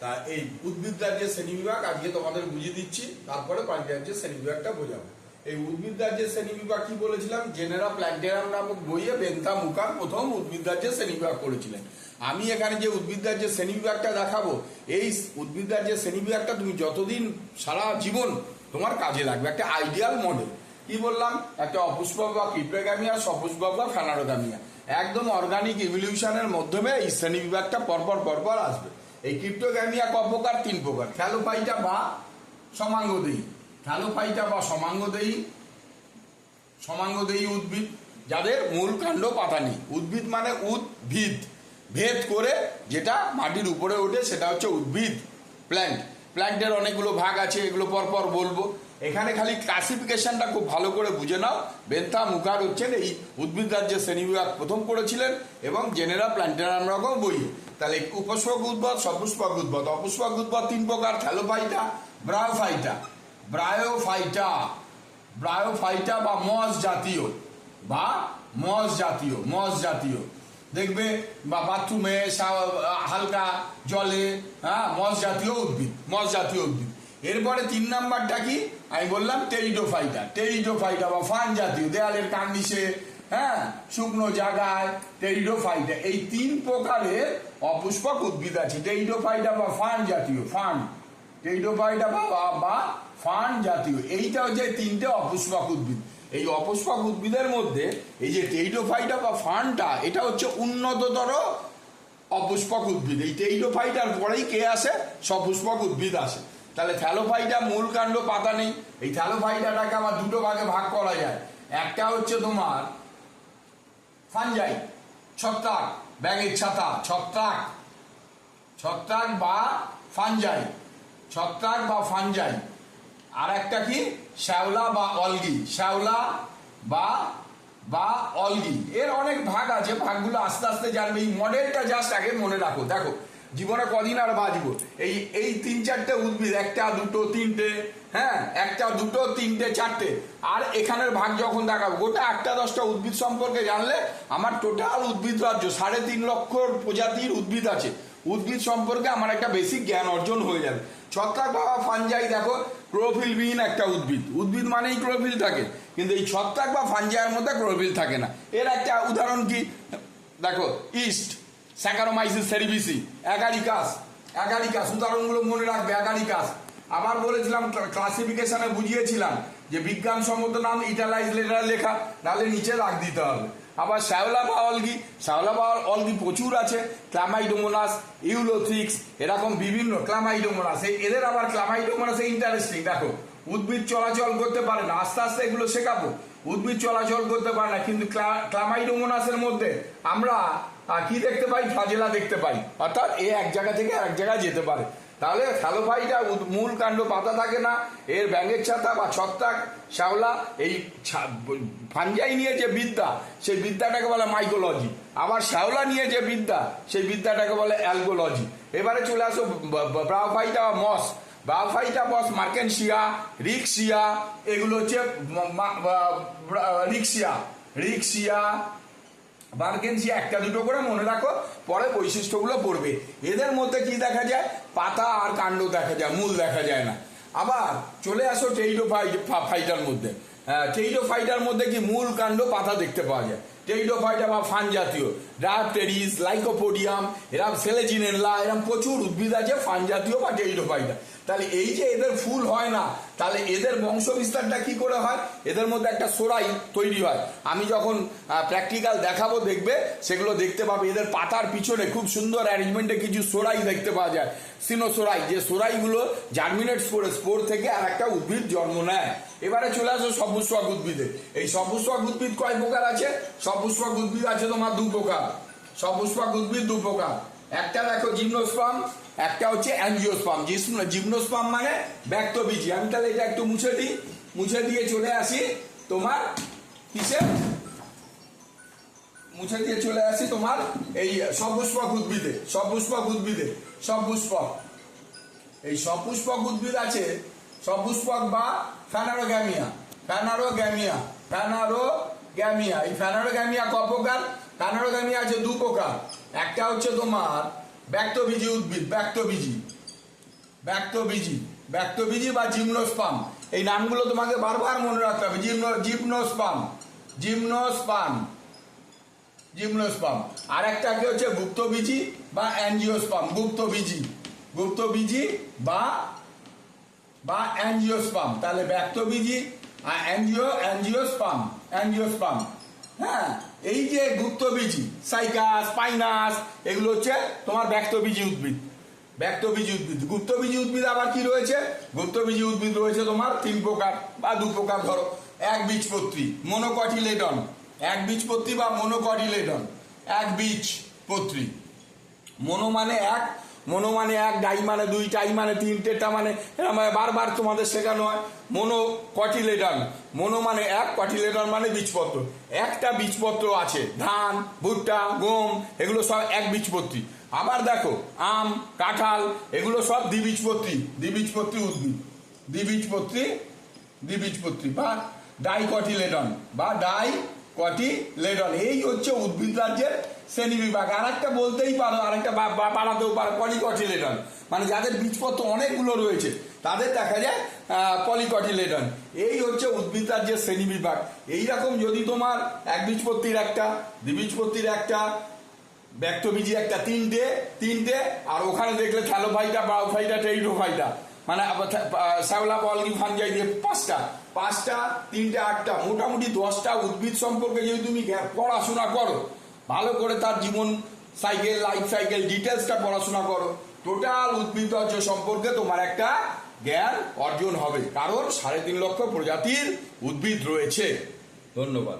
তা এই উদ্ভিদ রাজ্যের শ্রেণীবিভাগ আজকে তোমাদের বুঝিয়ে দিচ্ছি, তারপরে প্রাণী রাজ্যের শ্রেণীবিভাগটা বোঝাবো। এই উদ্ভিদ রাজ্যের শ্রেণীবিভাগ কি বলেছিলাম, জেনেরা প্ল্যান্টেরাম নামক বইয়ে বেন্থা মুকার প্রথম উদ্ভিদ রাজ্যের শ্রেণীবিভাগ করেছিলেন। আমি এখানে যে উদ্ভিদ রাজ্যের শ্রেণীবিভাগটা দেখাবো, এই উদ্ভিদ রাজ্যের শ্রেণীবিভাগটা তুমি যতদিন সারা জীবন তোমার কাজে লাগবে, একটা আইডিয়াল মডেল। কি বললাম, একটা অপুষ্পক বা ক্রিপ্টোগ্যামিয়া, সপুষ্পক বা ফেনারোগ্যামিয়া, একদম অর্গানিক ইভলিউশনের মাধ্যমে এই শ্রেণীবিভাগটা পরপর আসবে। এই ক্রিপ্টোগ্যামিয়া ক প্রকার, 3 প্রকার। থ্যালোফাইটা বা সমাঙ্গদেয়ী, থ্যালোফাইটা বা সমাঙ্গদেয়ী উদ্ভিদ, যাদের মূল কাণ্ড পাতা নেই। উদ্ভিদ মানে উদ্ভিদ, ভেদ করে যেটা মাটির উপরে ওঠে সেটা হচ্ছে উদ্ভিদ। প্ল্যান্টের অনেকগুলো ভাগ আছে, এগুলো পরপর বলবো। এখানে খালি ক্লাসিফিকেশনটা খুব ভালো করে বুঝে নাও। বেন্থা মুকার হচ্ছেন এই উদ্ভিদ রাজ্যের শ্রেণীবিভাগ প্রথম করেছিলেন এবং জেনেরা প্ল্যান্টেরাম রকম বই। তাহলে উপুষ্পক উদ্ভিদ, সপুষ্পক উদ্ভিদ। অপুষ্পক উদ্ভিদ 3 প্রকার, থ্যালোফাইটা, ব্রায়োফাইটা বা মস জাতীয় দেখবে, বা বাথরুমে হালকা জলে, মস জাতীয় উদ্ভিদ। এরপরে 3 নাম্বারটা কি আমি বললাম, টেরিডোফাইটা বা ফান জাতীয়, দেয়ালের কার্নিশে, শুকনো জায়গায়, টেরিডোফাইটা। এই 3 প্রকারের অপুষ্পক উদ্ভিদ আছে। টেরিডোফাইটা বা ফান জাতীয়, টেরিডোফাইটা বা ফান জাতীয়, এইটা হচ্ছে 3টে অপুষ্পক উদ্ভিদ। এই অপুষ্পক উদ্ভিদের মধ্যে এই যে টেরিডোফাইটা বা ফানটা, এটা হচ্ছে উন্নততর অপুষ্পক উদ্ভিদ। এই টেরিডোফাইটার পরেই কে আসে, সপুষ্পক উদ্ভিদ আসে। তাহলে থ্যালোফাইটা মূল কাণ্ড পাতা নেই। এই থ্যালোফাইটাটাকে আবার 2টো ভাগে ভাগ করা যায়। একটা হচ্ছে তোমার ফানজাই, ছত্রাক, ব্যাঙের ছাতা, ছত্রাক বা ফানজাই। আর একটা কি, শ্যাওলা বা অলগি। এর অনেক ভাগ আছে, ভাগগুলো আস্তে আস্তে জানবে। এই মডেলটা জাস্ট আগে মনে রাখো। দেখো জীবনে কদিন আর বাঁচবো, এই 3-4টে উদ্ভিদ, 1টা 2টো 3টে, 1টা 2টো 3টে 4টে, আর এখানের ভাগ যখন দেখাবো, গোটা 8টা 10টা উদ্ভিদ সম্পর্কে জানলে আমার টোটাল উদ্ভিদ রাজ্য 3.5 লক্ষ প্রজাতির উদ্ভিদ আছে। উদ্ভিদ সম্পর্কে আমার একটা বেসিক জ্ঞান অর্জন হয়ে যাবে। ছত্রাক বা ফানজাই দেখো, ক্লোরোফিলবিহীন একটা উদ্ভিদ মানেই ক্লোরোফিল থাকে, কিন্তু এই ছত্রাক বা ফানজাইয়ের মধ্যে ক্লোরোফিল থাকে না। এর একটা উদাহরণ কি দেখো, ইস্ট, স্যাকারোমাইসিস সেরিভিসি, অ্যাগারিকাস, উদাহরণগুলো মনে রাখবে। অ্যাগারিকাস আবার বলেছিলাম, ক্লাসিফিকেশনে বুঝিয়েছিলাম যে বিজ্ঞানসম্মত নাম ইটালাইজ লেটার লেখা, নাহলে নিচে রাখ দিতে হবে। আবার শ্যাওলা বা অলগি প্রচুর আছে। ক্লামাইডোমোনাস, ইউলোথ্রিক্স, এরকম বিভিন্ন ক্লামাইডোমোনাস। এদের আবার ক্লামাইডোমোনাসে ইন্টারেস্টিং। দেখো উদ্ভিদ চলাচল করতে পারে না, আস্তে আস্তে এগুলো শেখাবো। উদ্ভিদ চলাচল করতে পারে না, কিন্তু ক্লামাইডোমোনাসের মধ্যে আমরা কি দেখতে পাই, ফ্লাজেলা দেখতে পাই, অর্থাৎ এক জায়গা থেকে আরেক জায়গায় যেতে পারে। তাহলে থ্যালোফাইটা মূল কাণ্ড পাতা থাকে না। এর ব্যাঙের ছাতা বা ছত্রাক, শ্যাওলা, এই ফানজাই নিয়ে যে বিদ্যা, সেই বিদ্যাটাকে বলে মাইকোলজি। আবার শ্যাওলা নিয়ে যে বিদ্যা, সেই বিদ্যাটাকে বলে অ্যালগোলজি। এবারে চলে আসো ব্রায়োফাইটা বা মস, মার্কেনশিয়া, রিক্সিয়া, এগুলো হচ্ছে রিক্সিয়া, মার্কেনশিয়া, 1টা 2টো করে মনে রাখো, পরে বৈশিষ্ট্যগুলো পড়বে। এদের মধ্যে কি দেখা যায়, পাতা আর কাণ্ড দেখা যায়, মূল দেখা যায় না। আবার চলে আসো টেরিডোফাইটার মধ্যে। টেরিডোফাইটার মধ্যে কি মূল কাণ্ড পাতা দেখতে পাওয়া যায়। টেরিডোফাইটা বা ফান জাতীয়, ডায়াপটেরিস, লাইকোপোডিয়াম, এরকম সেলেজিনেল্লা, এরকম প্রচুর উদ্ভিদ আছে ফান জাতীয় বা টেরিডোফাইটা। তাহলে এই যে এদের ফুল হয় না, তাহলে এদের বংশ বিস্তারটা কি করে হয়, এদের মধ্যে একটা সোরাই তৈরি হয়। আমি যখন প্র্যাকটিক্যাল দেখাবো দেখবে, সেগুলো দেখতে পাবে। এদের পাতার পিছনে খুব সুন্দর অ্যারেঞ্জমেন্টে কিছু সোরাই দেখতে পাওয়া যায়, সিনোসোরাই, যে সোরাইগুলো জার্মিনেটস করে স্পোর থেকে আর একটা উদ্ভিদ জন্ম নেয়। এবারে চলে আসো সপুষ্পক উদ্ভিদে। এই সপুষ্পক উদ্ভিদ কয় প্রকার আছে, সপুষ্পক উদ্ভিদ আছে তোমার 2 প্রকার। সপুষ্পক উদ্ভিদ 2 প্রকার, একটা দেখো জিমনোস্পার্ম, একটা হচ্ছে অ্যাঞ্জিওস্পার্ম। জিমনোস্পার্ম মানে ব্যক্তবীজী। আমি তাহলে এটা একটু মুছে দিয়ে চলে আসি তোমার কিসে, এই সপুষ্পক উদ্ভিদে। এই সপুষ্পক উদ্ভিদ আছে, সপুষ্পক বা ফ্যানারোগ্যামিয়া। এই ফ্যানারোগ্যামিয়া ক প্রকার, ফ্যানারোগ্যামিয়া আছে 2 প্রকার। একটা হচ্ছে তোমার ব্যক্তবীজী উদ্ভিদ, ব্যক্তবীজি, ব্যক্তবীজি বা জিমনোস্পার্ম, এই নামগুলো তোমাকে বারবার মনে রাখতে হবে। Gymnosperm, gymnosperm, gymnosperm. আর একটা কি হচ্ছে গুপ্তবীজি বা অ্যাঞ্জিওস্পার্ম, গুপ্তবীজি, গুপ্তবীজি বা অ্যাঞ্জিওস্পার্ম। তাহলে ব্যক্তবীজি আর অ্যাঞ্জিওস্পার্ম, অ্যাঞ্জিওস্পার্ম। হ্যাঁ, এই যে গুপ্তবীজি সাইকাস, পাইনাস, এগুলো হচ্ছে তোমার ব্যক্তবীজি উদ্ভিদ, ব্যক্তবীজি উদ্ভিদ। গুপ্তবীজি উদ্ভিদ আবার কি রয়েছে? গুপ্তবীজি উদ্ভিদ রয়েছে তোমার 3 প্রকার বা 2 প্রকার। ধরো এক বীজপত্রী, মনোকটিলেডন, এক বীজপত্রী বা মনোকটিলেডন, এক বীজপত্রী। মনো মানে এক, মনো মানে এক, ডাই মানে 2, টাই মানে 3, টেটা মানে এরকম বারবার তোমাদের শেখানো হয়। মনো কটিলেডন, মনো মানে এক, কটিলেডন মানে বীজপত্র। একটা বীজপত্র আছে, ধান, ভুট্টা, গম, এগুলো সব এক বীজপত্রী। আবার দেখো আম, কাঁঠাল, এগুলো সব দ্বিবীজপত্রী, দ্বিবীজপত্রী উদ্ভিদ, দ্বিবীজপত্রী, দ্বিবীজপত্রী বা ডাইকটিলেডন বা ডাইকটিলেডন। এই হচ্ছে উদ্ভিদ রাজ্যের শ্রেণী বিভাগ। আর একটা বলতেই পারো, আরেকটা বাড়াতেও পারো, পলিকটিলেডন, মানে যাদের বীজপত্র অনেকগুলো রয়েছে তাদের দেখা যায় পলিকটিলেডন। এই হচ্ছে উদ্ভিদ রাজ্যের শ্রেণী বিভাগ। এইরকম যদি তোমার এক বীজপত্রীর একটা, দ্বিবীজপত্রীর একটা, ব্যক্তবীজি একটা, তিনটে, আর ওখানে দেখলে থ্যালোফাইটা, ব্রায়োফাইটা, টেরিডোফাইটা, মানে শ্যাওলা, পলগি, ফানজাই দিয়ে 5টা, 3টে, 8টা, মোটামুটি 10টা উদ্ভিদ সম্পর্কে যদি তুমি পড়াশোনা করো ভালো করে, তার জীবন সাইকেল, লাইফ সাইকেল, ডিটেলসটা পড়াশোনা করো, টোটাল উদ্ভিদ রাজ্য সম্পর্কে তোমার একটা জ্ঞান অর্জন হবে। কারণ 3.5 লক্ষ প্রজাতির উদ্ভিদ রয়েছে। ধন্যবাদ।